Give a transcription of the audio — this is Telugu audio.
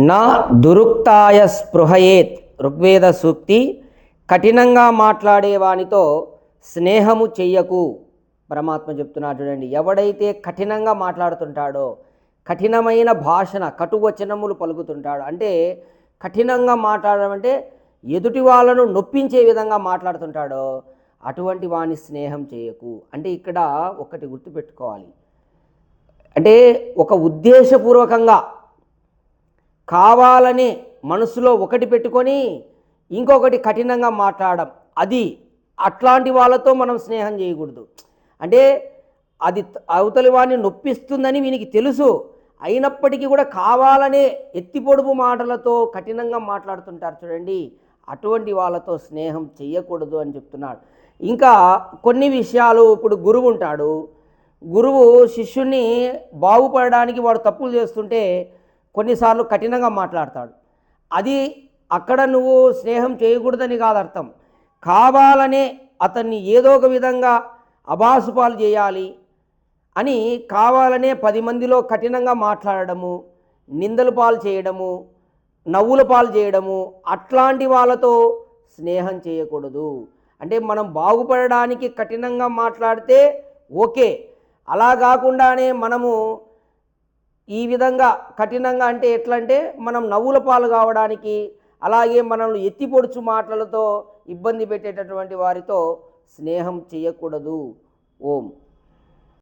నా దురుక్తాయ స్పృహయేత్ ఋగ్వేద సూక్తి. కఠినంగా మాట్లాడేవానితో స్నేహము చెయ్యకు. పరమాత్మ చెప్తున్నాడు చూడండి, ఎవడైతే కఠినంగా మాట్లాడుతుంటాడో, కఠినమైన భాషణ కటువచనములు పలుకుతుంటాడో, అంటే కఠినంగా మాట్లాడడం అంటే ఎదుటి వాళ్ళను నొప్పించే విధంగా మాట్లాడుతుంటాడో అటువంటి వాని స్నేహం చేయకు. అంటే ఇక్కడ ఒకటి గుర్తుపెట్టుకోవాలి, అంటే ఒక ఉద్దేశపూర్వకంగా కావాలని మనసులో ఒకటి పెట్టుకొని ఇంకొకటి కఠినంగా మాట్లాడడం, అది అట్లాంటి వాళ్ళతో మనం స్నేహం చేయకూడదు. అంటే అది అవతలి వాడిని నొప్పిస్తుందని వీనికి తెలుసు, అయినప్పటికీ కూడా కావాలనే ఎత్తిపొడుపు మాటలతో కఠినంగా మాట్లాడుతుంటారు చూడండి, అటువంటి వాళ్ళతో స్నేహం చెయ్యకూడదు అని చెప్తున్నాడు. ఇంకా కొన్ని విషయాలు, ఇప్పుడు గురువు ఉంటాడు, గురువు శిష్యుణ్ణి బాగుపడడానికి వాడు తప్పులు చేస్తుంటే కొన్నిసార్లు కఠినంగా మాట్లాడతాడు. అది అక్కడ నువ్వు స్నేహం చేయకూడదని కాదు అర్థం, కావాలనే అతన్ని ఏదో ఒక విధంగా అబాసుపాలు చేయాలి అని కావాలనే 10 మందిలో కఠినంగా మాట్లాడడము, నిందల పాలు చేయడము, నవ్వుల పాలు చేయడము, అట్లాంటి వాళ్ళతో స్నేహం చేయకూడదు. అంటే మనం బాగుపడడానికి కఠినంగా మాట్లాడితే ఓకే, అలా కాకుండానే మనము ఈ విధంగా కఠినంగా అంటే ఎట్లంటే మనం నవ్వుల పాలు కావడానికి, అలాగే మనల్ని ఎత్తిపొడుచు మాటలతో ఇబ్బంది పెట్టేటటువంటి వారితో స్నేహం చేయకూడదు. ఓం.